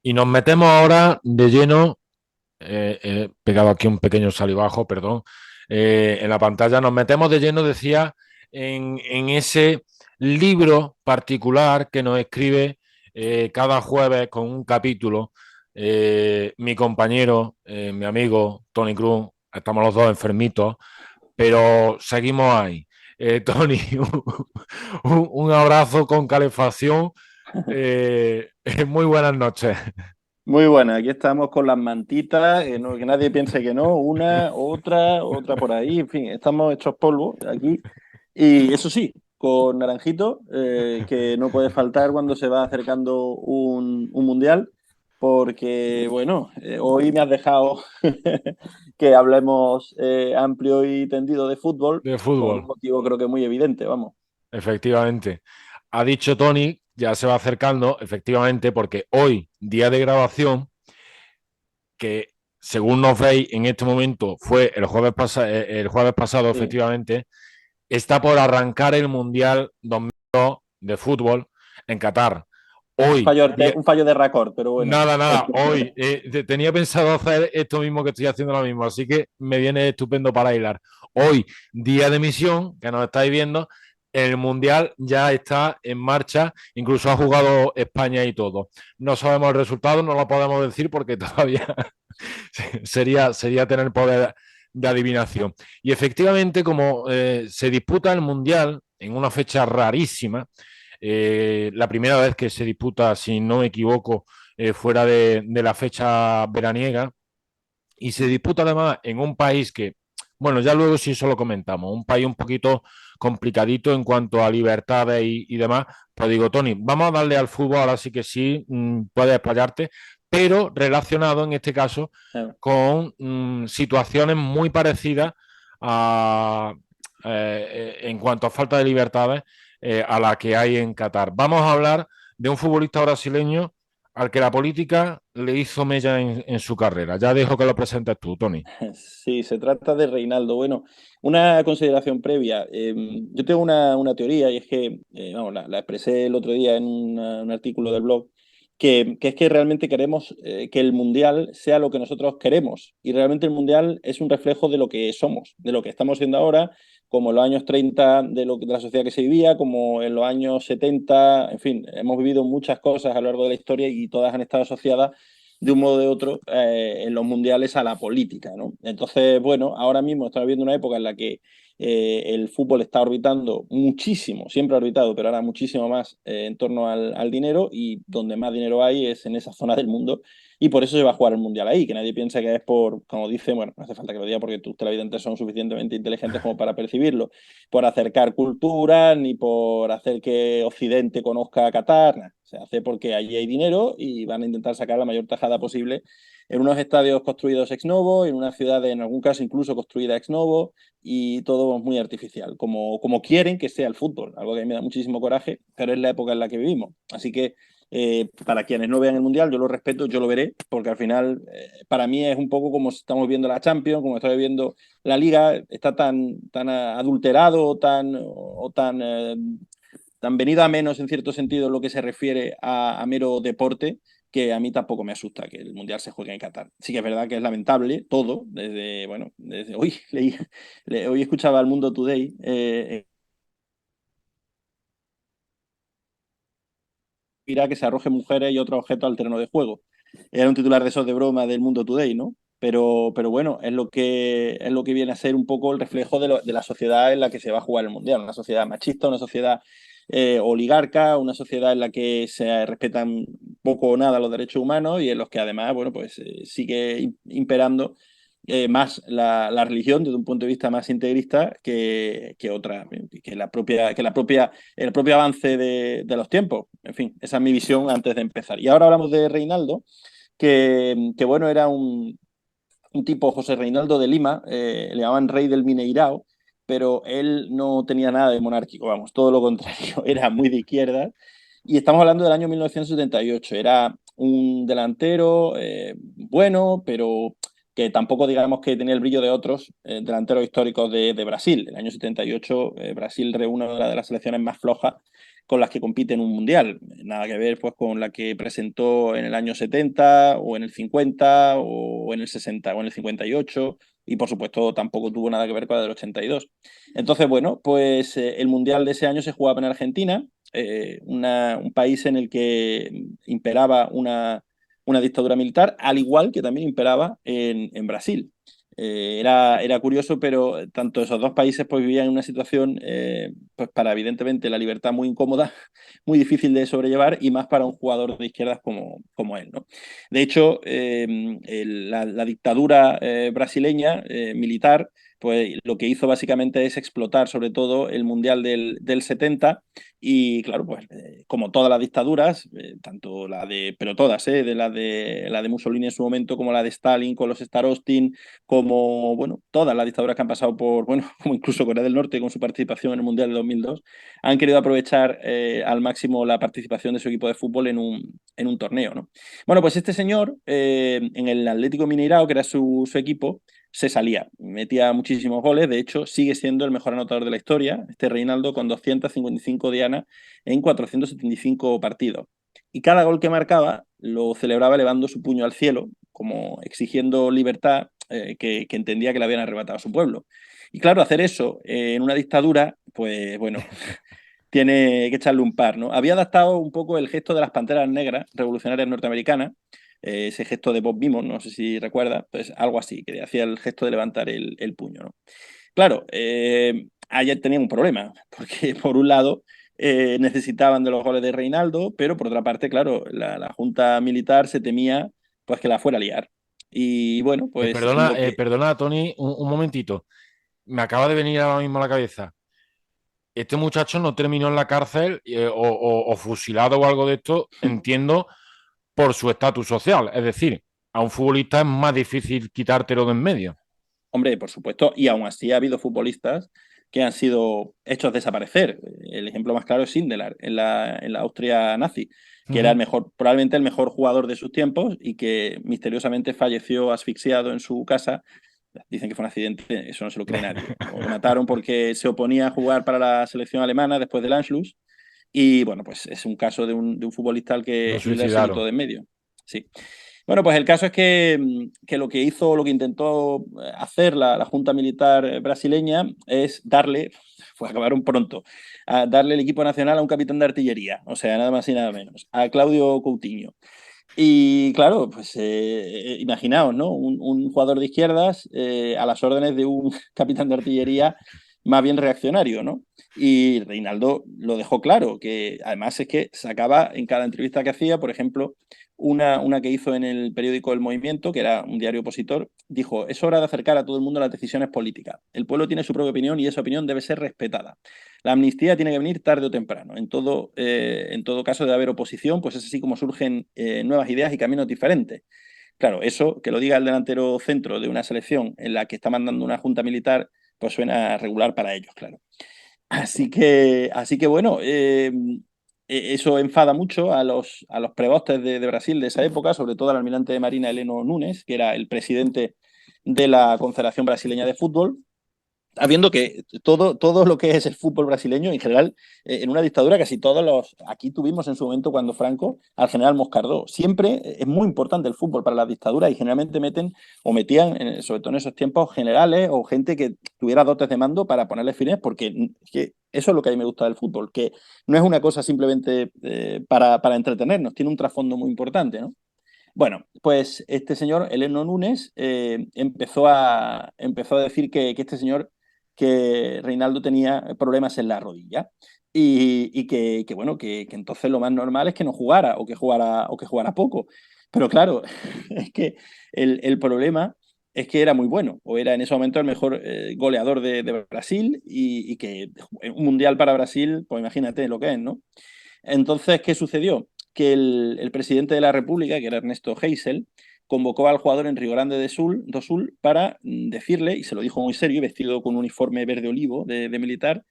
Y nos metemos ahora de lleno, he pegado aquí un pequeño salivajo, perdón, en la pantalla, nos metemos de lleno, decía, en ese libro particular que nos escribe cada jueves con un capítulo mi compañero, mi amigo Tony Cruz, estamos los dos enfermitos, pero seguimos ahí. Tony, un abrazo con calefacción. Muy buenas noches. Muy buena, aquí estamos con las mantitas, que nadie piense que no, una, otra por ahí, en fin, estamos hechos polvo aquí. Y eso sí, con Naranjito, que no puede faltar cuando se va acercando un mundial, porque bueno, hoy me has dejado que hablemos amplio y tendido de fútbol, De por un fútbol, motivo creo que muy evidente, vamos. efectivamente. Ha dicho Tony, ya se va acercando, efectivamente, porque hoy, día de grabación, que según nos veis en este momento, fue el jueves pasado, Sí. efectivamente, está por arrancar el Mundial 2002 de fútbol en Qatar. Hoy, Un fallo de récord, pero bueno. nada, hoy tenía pensado hacer esto mismo que estoy haciendo ahora mismo, así que me viene estupendo para hilar. Hoy, día de emisión, que nos estáis viendo, el Mundial ya está en marcha, incluso ha jugado España y todo. No sabemos el resultado, no lo podemos decir porque todavía sería tener poder de adivinación. Y efectivamente, como se disputa el Mundial en una fecha rarísima, la primera vez que se disputa, si no me equivoco, fuera de la fecha veraniega, y se disputa además en un país que, bueno, ya luego sí eso lo comentamos, un país un poquito complicadito en cuanto a libertades y demás, pues digo, Tony, vamos a darle al fútbol, ahora sí que sí, puedes explayarte, pero relacionado en este caso con situaciones muy parecidas a, en cuanto a falta de libertades a la que hay en Qatar. Vamos a hablar de un futbolista brasileño al que la política le hizo mella en su carrera. Ya dejo que lo presentes tú, Tony. Sí, se trata de Reinaldo. Bueno, una consideración previa. Yo tengo una teoría y es que, vamos, la expresé el otro día en un artículo del blog, que es que realmente queremos que el Mundial sea lo que nosotros queremos. Y realmente el Mundial es un reflejo de lo que somos, de lo que estamos siendo ahora, como en los años 30 de la sociedad que se vivía, como en los años 70. En fin, hemos vivido muchas cosas a lo largo de la historia y todas han estado asociadas de un modo o de otro en los mundiales a la política, ¿no? Entonces, bueno, ahora mismo estamos viviendo una época en la que el fútbol está orbitando muchísimo, siempre ha orbitado, pero ahora muchísimo más en torno al dinero, y donde más dinero hay es en esa zona del mundo, y por eso se va a jugar el mundial ahí, que nadie piensa que es por, como dice, bueno, no hace falta que lo diga porque tus televidentes son suficientemente inteligentes como para percibirlo, por acercar cultura, ni por hacer que Occidente conozca a Qatar, nah. Se hace porque allí hay dinero y van a intentar sacar la mayor tajada posible en unos estadios construidos ex novo, en una ciudad en algún caso incluso construida ex novo, y todo muy artificial, como quieren que sea el fútbol, algo que a mí me da muchísimo coraje, pero es la época en la que vivimos. Así que para quienes no vean el Mundial, yo lo respeto, yo lo veré, porque al final para mí es un poco como si estamos viendo la Champions, como estamos viendo la Liga, está tan adulterado, tan venido a menos en cierto sentido en lo que se refiere a mero deporte, que a mí tampoco me asusta que el Mundial se juegue en Qatar. Sí que es verdad que es lamentable todo, desde hoy hoy escuchaba al Mundo Today, irá que se arrojen mujeres y otros objetos al terreno de juego. Era un titular de esos de broma del Mundo Today, ¿no? Pero bueno, es lo que viene a ser un poco el reflejo de la sociedad en la que se va a jugar el Mundial. Una sociedad machista, una sociedad oligarca, una sociedad en la que se respetan poco o nada los derechos humanos y en los que además, bueno, pues sigue imperando más la religión desde un punto de vista más integrista que otra, el propio avance de los tiempos. En fin, esa es mi visión antes de empezar. Y ahora hablamos de Reinaldo, que bueno, era un tipo José Reinaldo de Lima, le llamaban rey del Mineirao, pero él no tenía nada de monárquico, vamos, todo lo contrario, era muy de izquierda. Y estamos hablando del año 1978. Era un delantero bueno, pero que tampoco digamos que tenía el brillo de otros delanteros históricos de Brasil. El año 78 Brasil reúne una de las selecciones más flojas con las que compite en un mundial. Nada que ver pues con la que presentó en el año 70 o en el 50 o en el 60 o en el 58 y por supuesto tampoco tuvo nada que ver con la del 82. Entonces, bueno, pues el mundial de ese año se jugaba en Argentina, un país en el que imperaba una dictadura militar, al igual que también imperaba en Brasil. Era curioso, pero tanto esos dos países pues, vivían en una situación, pues para evidentemente la libertad muy incómoda, muy difícil de sobrellevar y más para un jugador de izquierdas como él, ¿no? De hecho, la dictadura brasileña militar pues lo que hizo básicamente es explotar sobre todo el Mundial del 70 y claro, pues como todas las dictaduras, tanto pero todas, la de Mussolini en su momento, como la de Stalin con los Starostin, como, bueno, todas las dictaduras que han pasado por, bueno, como incluso Corea del Norte con su participación en el Mundial de 2002, han querido aprovechar al máximo la participación de su equipo de fútbol en un torneo, ¿no? Bueno, pues este señor, en el Atlético Mineirao, que era su equipo, se salía, metía muchísimos goles, de hecho sigue siendo el mejor anotador de la historia, este Reinaldo con 255 dianas en 475 partidos. Y cada gol que marcaba lo celebraba elevando su puño al cielo, como exigiendo libertad que entendía que le habían arrebatado a su pueblo. Y claro, hacer eso en una dictadura, pues bueno, tiene que echarle un par, ¿no? Había adaptado un poco el gesto de las panteras negras revolucionarias norteamericanas, ese gesto de Bob Beamon, no sé si recuerda, pues algo así, que hacía el gesto de levantar el puño, ¿no? Claro, ayer tenían un problema, porque por un lado necesitaban de los goles de Reinaldo, pero por otra parte, claro, la Junta Militar se temía pues que la fuera a liar. Y bueno, pues Perdona, lo que, perdona, Tony, un momentito. Me acaba de venir ahora mismo a la cabeza. Este muchacho no terminó en la cárcel o fusilado o algo de esto, entiendo, por su estatus social. Es decir, a un futbolista es más difícil quitártelo de en medio. hombre, por supuesto, y aún así ha habido futbolistas que han sido hechos desaparecer. El ejemplo más claro es Sindelar en la Austria nazi, que era Ujú. probablemente el mejor jugador de sus tiempos y que misteriosamente falleció asfixiado en su casa. Dicen que fue un accidente, eso no se lo cree nadie. Lo mataron porque se oponía a jugar para la selección alemana después del Anschluss. Y bueno, pues es un caso de un futbolista al Lo que Hitler se quitó suicidaron. de en medio. Sí. Bueno, pues el caso es que lo que hizo, lo que intentó hacer la Junta Militar brasileña es darle, pues acabaron pronto, a darle el equipo nacional a un capitán de artillería, o sea, nada más y nada menos, a Claudio Coutinho. Y claro, pues imaginaos, ¿no? Un jugador de izquierdas a las órdenes de un capitán de artillería más bien reaccionario, ¿no? Y Reinaldo lo dejó claro, que además es que sacaba en cada entrevista que hacía, por ejemplo, una que hizo en el periódico El Movimiento, que era un diario opositor, dijo, es hora de acercar a todo el mundo a las decisiones políticas. El pueblo tiene su propia opinión y esa opinión debe ser respetada. La amnistía tiene que venir tarde o temprano. En todo caso de haber oposición, pues es así como surgen nuevas ideas y caminos diferentes. Claro, eso, que lo diga el delantero centro de una selección en la que está mandando una junta militar, pues suena regular para ellos, claro. Así que bueno, eso enfada mucho a los prebostes de Brasil de esa época, sobre todo al almirante de Marina Heleno Nunes, que era el presidente de la Confederación Brasileña de Fútbol, habiendo que todo lo que es el fútbol brasileño, en general, en una dictadura, casi todos los. Aquí tuvimos en su momento, cuando Franco, al general Moscardó. Siempre es muy importante el fútbol para las dictaduras y generalmente meten o metían, sobre todo en esos tiempos, generales o gente que tuviera dotes de mando para ponerle fines, porque que eso es lo que a mí me gusta del fútbol, que no es una cosa simplemente para entretenernos, tiene un trasfondo muy importante, ¿no? Bueno, pues este señor, Eleno Núñez, empezó a decir que este señor, que Reinaldo tenía problemas en la rodilla y que, bueno, que entonces lo más normal es que no jugara o que jugara poco. Pero claro, es que el problema es que era muy bueno, o era en ese momento el mejor goleador de Brasil y que un mundial para Brasil, pues imagínate lo que es, ¿no? Entonces, ¿qué sucedió? Que el presidente de la República, que era Ernesto Geisel, convocó al jugador en Río Grande do Sul para decirle, y se lo dijo muy serio, vestido con un uniforme verde olivo de militar,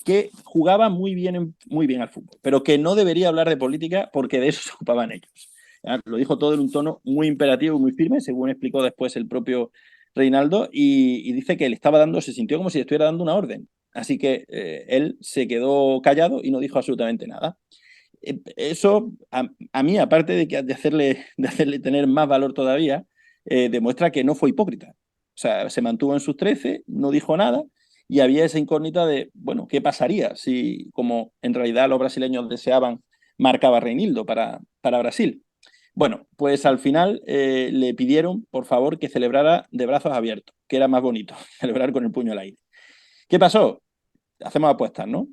que jugaba muy bien al fútbol, pero que no debería hablar de política porque de eso se ocupaban ellos. Lo dijo todo en un tono muy imperativo y muy firme, según explicó después el propio Reinaldo, y dice que le estaba dando, se sintió como si le estuviera dando una orden. Así que él se quedó callado y no dijo absolutamente nada. Eso, a mí, aparte de hacerle tener más valor todavía, demuestra que no fue hipócrita. O sea, se mantuvo en sus 13, no dijo nada, y había esa incógnita de, bueno, ¿qué pasaría si, como en realidad los brasileños deseaban, marcaba Reinildo para Brasil? Bueno, pues al final le pidieron, por favor, que celebrara de brazos abiertos, que era más bonito, celebrar con el puño al aire. ¿Qué pasó? Hacemos apuestas, ¿no?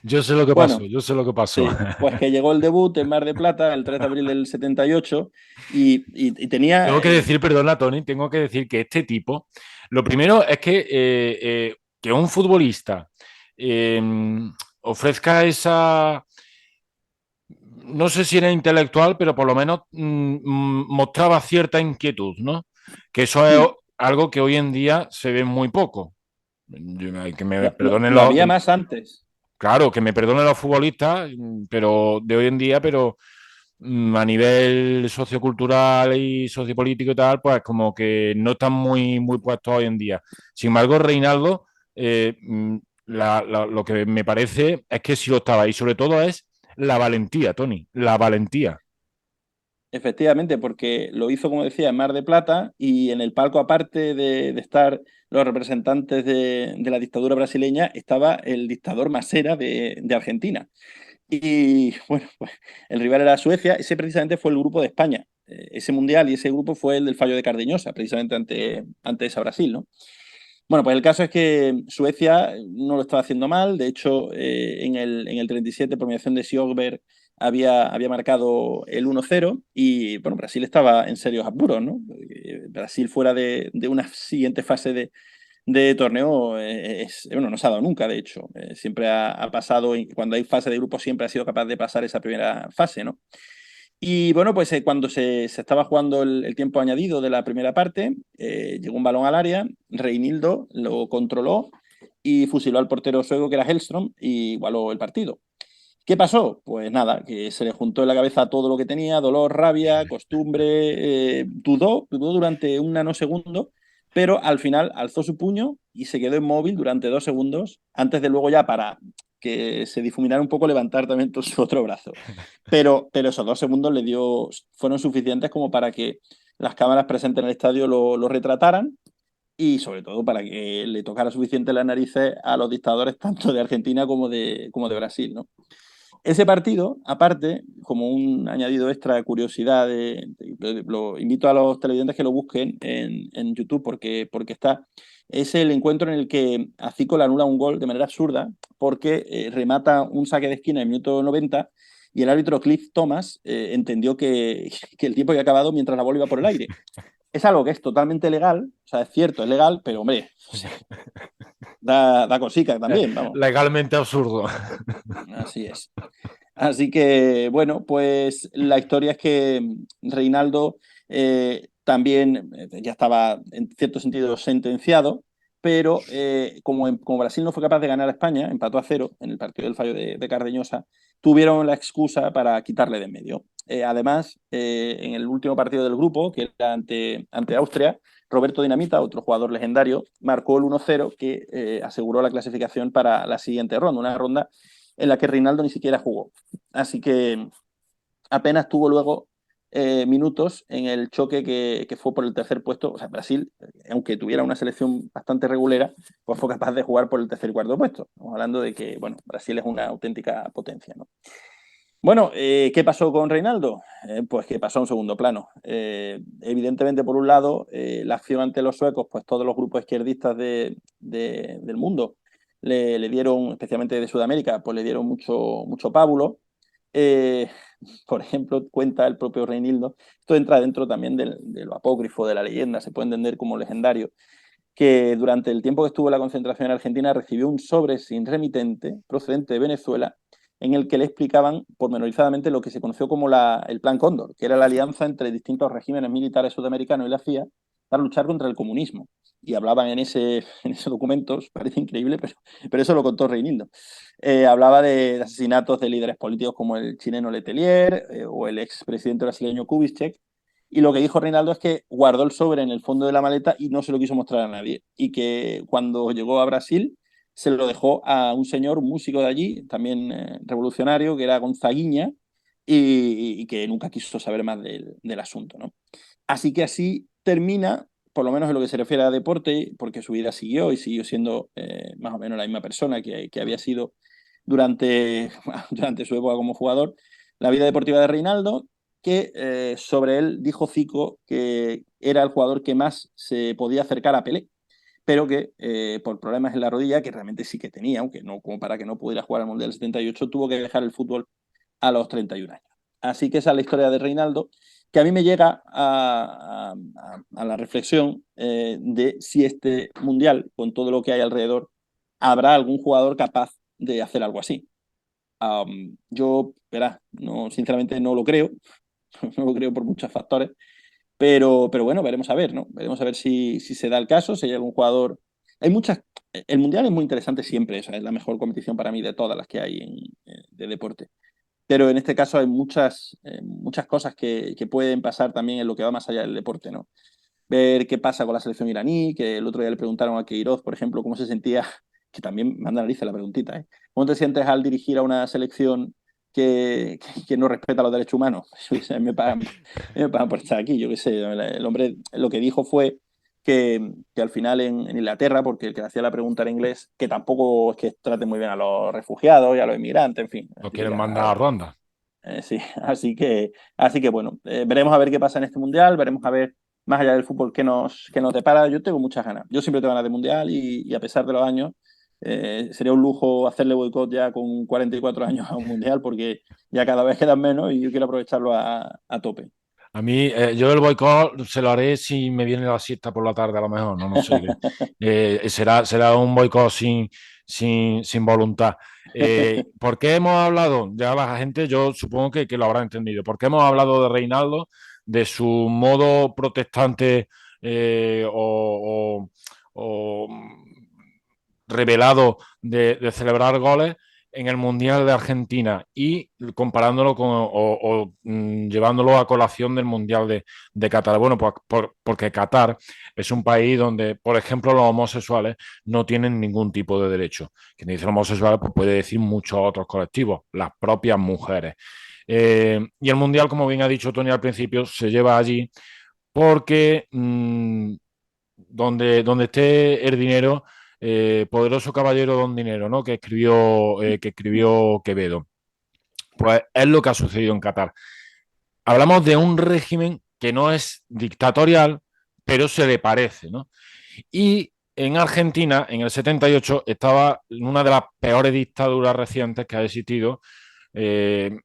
Yo sé lo que pasó, Bueno, yo sé lo que pasó. sí, pues que llegó el debut en Mar de Plata el 3 de abril del 78 y tenía... Tengo que decir, perdona, Tony, tengo que decir que este tipo, lo primero es que un futbolista eh, ofrezca esa, no sé si era intelectual, pero por lo menos mostraba cierta inquietud, ¿no? Que eso es mm, algo que hoy en día se ve muy poco. Que me perdonen lo había más antes. claro, que me perdonen los futbolistas, pero de hoy en día, pero a nivel sociocultural y sociopolítico y tal, pues como que no están muy puestos hoy en día. Sin embargo, Reinaldo, lo que me parece es que sí lo estaba, y sobre todo es la valentía, Tony, la valentía. Efectivamente, porque lo hizo, como decía, en Mar de Plata y en el palco, aparte de estar los representantes de la dictadura brasileña, estaba el dictador Masera de Argentina. Y bueno, pues el rival era Suecia, ese precisamente fue el grupo de España. Ese mundial y ese grupo fue el del fallo de Cardeñosa, precisamente ante esa Brasil, ¿no? Bueno, pues el caso es que Suecia no lo estaba haciendo mal. De hecho, en el 37, por mediación de Sjögberg, había marcado el 1-0 y bueno, Brasil estaba en serios apuros, ¿no? Brasil fuera de una siguiente fase de torneo, bueno, no se ha dado nunca, de hecho. Siempre ha pasado, cuando hay fase de grupo, siempre ha sido capaz de pasar esa primera fase, ¿no? Y bueno, pues cuando se estaba jugando el tiempo añadido de la primera parte, llegó un balón al área, Reinildo lo controló y fusiló al portero sueco que era Hellström y igualó el partido. ¿Qué pasó? Pues nada, que se le juntó en la cabeza todo lo que tenía, dolor, rabia, costumbre, dudó durante un nanosegundo, pero al final alzó su puño y se quedó inmóvil durante 2 segundos, antes de luego ya para que se difuminara un poco levantar también todo su otro brazo. Pero esos 2 segundos fueron suficientes como para que las cámaras presentes en el estadio lo retrataran y sobre todo para que le tocara suficiente las narices a los dictadores tanto de Argentina como de Brasil, ¿no? Ese partido, aparte, como un añadido extra de curiosidad, lo invito a los televidentes que lo busquen en YouTube porque está, es el encuentro en el que Azico le anula un gol de manera absurda porque remata un saque de esquina en el minuto 90 y el árbitro Cliff Thomas entendió que el tiempo había acabado mientras la bola iba por el aire. Es algo que es totalmente legal, o sea, es cierto, es legal, pero hombre, da cosica también, vamos. Legalmente absurdo. Así es. Así que, bueno, pues la historia es que Reinaldo también ya estaba en cierto sentido sentenciado, pero como Brasil no fue capaz de ganar a España, empató a 0 en el partido del fallo de Cardeñosa, tuvieron la excusa para quitarle de en medio. Además, en el último partido del grupo, que era ante Austria, Roberto Dinamita, otro jugador legendario, marcó el 1-0 que aseguró la clasificación para la siguiente ronda, una ronda en la que Reinaldo ni siquiera jugó. Así que apenas tuvo luego minutos en el choque que fue por el tercer puesto. O sea, Brasil, aunque tuviera una selección bastante regulera, pues fue capaz de jugar por el tercer y cuarto puesto. Estamos hablando de que, bueno, Brasil es una auténtica potencia, ¿no? Bueno, ¿qué pasó con Reinaldo? Pues que pasó a un segundo plano. Evidentemente, por un lado, la acción ante los suecos, pues todos los grupos izquierdistas del mundo le dieron, especialmente de Sudamérica, pues le dieron mucho pábulo. Eh, por ejemplo, cuenta el propio Reinildo, esto entra dentro también de lo apócrifo, de la leyenda, se puede entender como legendario, que durante el tiempo que estuvo en la concentración en Argentina recibió un sobre sin remitente procedente de Venezuela en el que le explicaban pormenorizadamente lo que se conoció como el Plan Cóndor, que era la alianza entre distintos regímenes militares sudamericanos y la CIA para luchar contra el comunismo. Y hablaban en ese documento, parece increíble, pero eso lo contó Reinildo. Hablaba de asesinatos de líderes políticos como el chileno Letelier o el expresidente brasileño Kubitschek, Y lo que dijo Reinaldo es que guardó el sobre en el fondo de la maleta y no se lo quiso mostrar a nadie. Y que cuando llegó a Brasil se lo dejó a un señor, un músico de allí, también revolucionario, que era Gonzaguinha, y que nunca quiso saber más del asunto, ¿no? Así que así termina, por lo menos en lo que se refiere a deporte, porque su vida siguió y siguió siendo más o menos la misma persona que había sido durante, durante su época como jugador, la vida deportiva de Reinaldo, que sobre él dijo Zico que era el jugador que más se podía acercar a Pelé, pero que por problemas en la rodilla, que realmente sí que tenía, aunque no como para que no pudiera jugar al Mundial del 78, tuvo que dejar el fútbol a los 31 años. Así que esa es la historia de Reinaldo, que a mí me llega a la reflexión de si este Mundial, con todo lo que hay alrededor, habrá algún jugador capaz de hacer algo así. Yo, verá, no, sinceramente no lo creo, no lo creo por muchos factores, pero bueno, veremos a ver, ¿no? Veremos a ver si se da el caso, si hay algún jugador. Hay muchas. El Mundial es muy interesante siempre, o sea, es la mejor competición para mí de todas las que hay de deporte. Pero en este caso hay muchas cosas que pueden pasar también en lo que va más allá del deporte, ¿no? Ver qué pasa con la selección iraní, que el otro día le preguntaron a Queiroz, por ejemplo, cómo se sentía, que también manda narices la preguntita, ¿eh? ¿Cómo te sientes al dirigir a una selección que no respeta los derechos humanos? Me pagan por estar aquí, yo qué sé. El hombre lo que dijo fue que al final en Inglaterra, porque el que hacía la pregunta era inglés, que tampoco es que trate muy bien a los refugiados y a los inmigrantes, en fin, Lo quieren mandar a típica. Ronda. Sí, así que bueno, veremos a ver qué pasa en este mundial, veremos a ver más allá del fútbol qué nos depara. Yo tengo muchas ganas, yo siempre tengo ganas de mundial y a pesar de los años, sería un lujo hacerle boicot ya con 44 años a un mundial porque ya cada vez quedan menos y yo quiero aprovecharlo a tope. A mí, yo el boicot se lo haré si me viene la siesta por la tarde, a lo mejor, no sé. Será un boicot sin voluntad. ¿Por qué hemos hablado? Ya la gente, yo supongo que lo habrá entendido. ¿Por qué hemos hablado de Reinaldo, de su modo protestante o revelado de celebrar goles en el Mundial de Argentina y comparándolo llevándolo a colación del Mundial de Qatar? Bueno, porque Qatar es un país donde, por ejemplo, los homosexuales no tienen ningún tipo de derecho. Quien dice homosexuales pues puede decir muchos otros colectivos, las propias mujeres. Y el Mundial, como bien ha dicho Tony al principio, se lleva allí porque donde esté el dinero, poderoso caballero don dinero, ¿no? Que escribió Quevedo. Pues es lo que ha sucedido en Qatar. Hablamos de un régimen que no es dictatorial, pero se le parece, ¿no? Y en Argentina, en el 78, estaba en una de las peores dictaduras recientes que ha existido.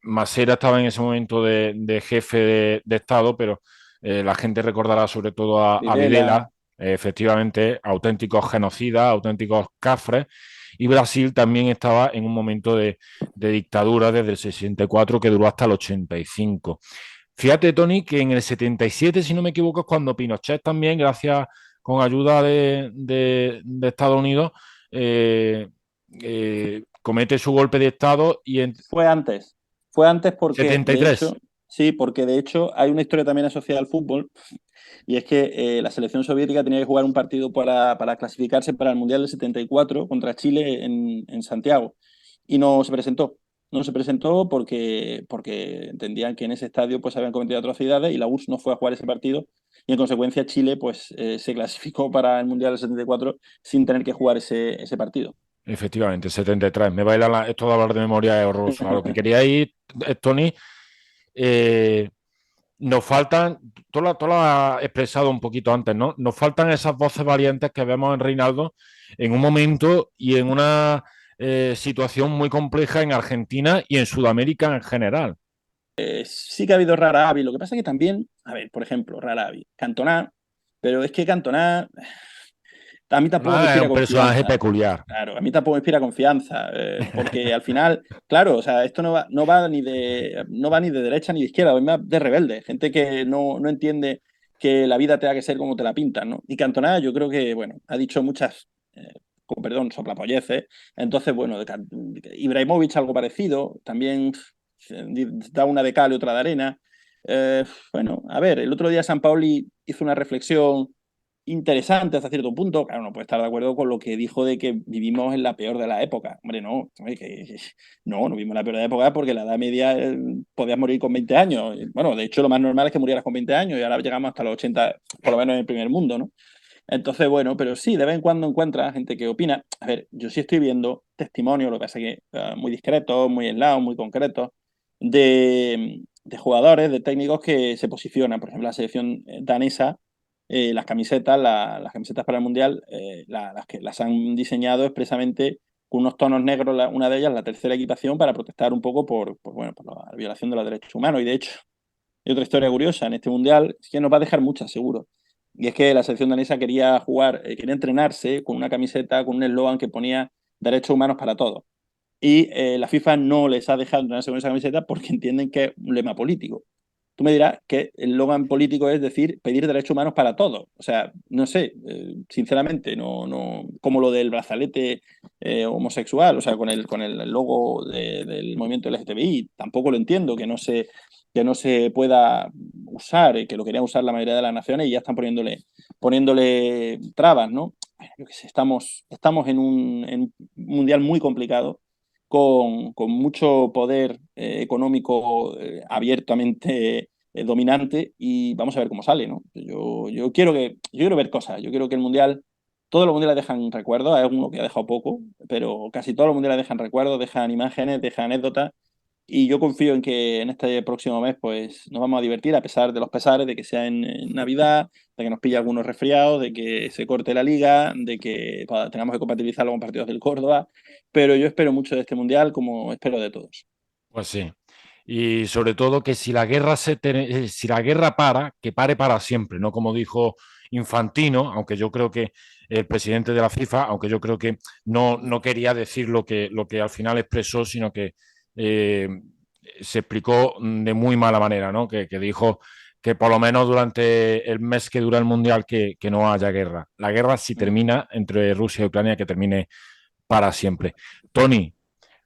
Masera estaba en ese momento de jefe de Estado, pero la gente recordará sobre todo a Videla, Videla, efectivamente, auténticos genocidas, auténticos cafres. Y Brasil también estaba en un momento de dictadura desde el 64 que duró hasta el 85. Fíjate, Tony, que en el 77, si no me equivoco, es cuando Pinochet también, gracias con ayuda de Estados Unidos, eh, comete su golpe de Estado y en fue antes. Fue antes porque, de 73. hecho, sí, porque de hecho hay una historia también asociada al fútbol. Y es que la selección soviética tenía que jugar un partido para clasificarse para el Mundial del 74 contra Chile en Santiago. Y no se presentó. No se presentó porque entendían que en ese estadio pues habían cometido atrocidades y la URSS no fue a jugar ese partido. Y en consecuencia Chile pues se clasificó para el Mundial del 74 sin tener que jugar ese partido. Efectivamente, 73. Me baila esto de hablar de memoria es horroroso. A lo que quería ir, Tony, eh, nos faltan, tú lo has expresado un poquito antes, ¿no? Nos faltan esas voces valientes que vemos en Reinaldo en un momento y en una situación muy compleja en Argentina y en Sudamérica en general. Sí que ha habido rara avis. Lo que pasa es que también, a ver, por ejemplo, rara avis. Cantona, pero es que Cantona a mí tampoco me Ah, es inspira un personaje confianza. peculiar. Claro, a mí tampoco me inspira confianza, porque al final, claro, o sea, esto no va ni de derecha ni de izquierda, va de rebelde, gente que no entiende que la vida tenga que ser como te la pintan, ¿no? Y Cantona, yo creo que, bueno, ha dicho muchas, con perdón, soplapolleces. Entonces, bueno, Ibrahimovic algo parecido, también da una de cal y otra de arena. Bueno, a ver, el otro día San Paoli hizo una reflexión interesante hasta cierto punto. Claro, no puede estar de acuerdo con lo que dijo de que vivimos en la peor de la época. Hombre, no, no vivimos en la peor de la época porque la Edad Media podías morir con 20 años. Bueno, de hecho, lo más normal es que murieras con 20 años y ahora llegamos hasta los 80, por lo menos en el primer mundo, ¿no? Entonces, bueno, pero sí, de vez en cuando encuentras gente que opina. A ver, yo sí estoy viendo testimonios, lo que pasa es que muy discretos, muy aislados, muy concretos, de jugadores, de técnicos que se posicionan. Por ejemplo, la selección danesa, las camisetas, las camisetas para el Mundial, las que las han diseñado expresamente con unos tonos negros, una de ellas, la tercera equipación, para protestar un poco bueno, por la violación de los derechos humanos. Y de hecho, hay otra historia curiosa en este Mundial, es que nos va a dejar muchas, seguro. Y es que la selección danesa quería jugar, quería entrenarse con una camiseta, con un eslogan que ponía derechos humanos para todos. Y la FIFA no les ha dejado entrenarse con esa camiseta porque entienden que es un lema político. Tú me dirás que el eslogan político es decir, pedir derechos humanos para todos. O sea, no sé, sinceramente, como lo del brazalete homosexual, o sea, con el logo del movimiento LGTBI, tampoco lo entiendo, que no se pueda usar, que lo querían usar la mayoría de las naciones y ya están poniéndole trabas, ¿no? Yo qué sé, estamos en un mundial muy complicado, con mucho poder económico abiertamente dominante, y vamos a ver cómo sale, ¿no? Yo quiero ver cosas, yo quiero que el Mundial, todos los mundiales dejan recuerdos, hay alguno que ha dejado poco, pero casi todos los mundiales dejan recuerdos, dejan imágenes, dejan anécdotas, y yo confío en que en este próximo mes pues nos vamos a divertir a pesar de los pesares, de que sea en Navidad, de que nos pille algunos resfriados, de que se corte la liga, de que tengamos que compatibilizarlo con partidos del Córdoba, pero yo espero mucho de este Mundial como espero de todos. Pues sí. Y sobre todo que si la guerra para, que pare para siempre, ¿no? Como dijo Infantino, aunque yo creo que el presidente de la FIFA, aunque yo creo que no quería decir lo que al final expresó, sino que eh, se explicó de muy mala manera, ¿no? Que dijo que por lo menos durante el mes que dura el Mundial que no haya guerra. La guerra, si termina entre Rusia y Ucrania, que termine para siempre. Tony,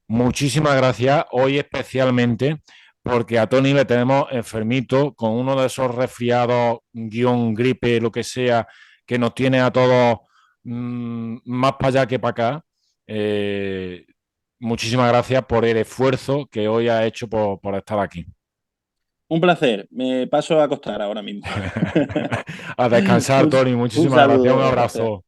muchísimas gracias hoy especialmente porque a Tony le tenemos enfermito con uno de esos resfriados, guión gripe, lo que sea, que nos tiene a todos más para allá que para acá. Eh, Muchísimas gracias por el esfuerzo que hoy ha hecho por estar aquí. Un placer, me paso a acostar ahora mismo. A descansar, Un, Tony. un Muchísimas gracias. Un saludo, gracias. abrazo.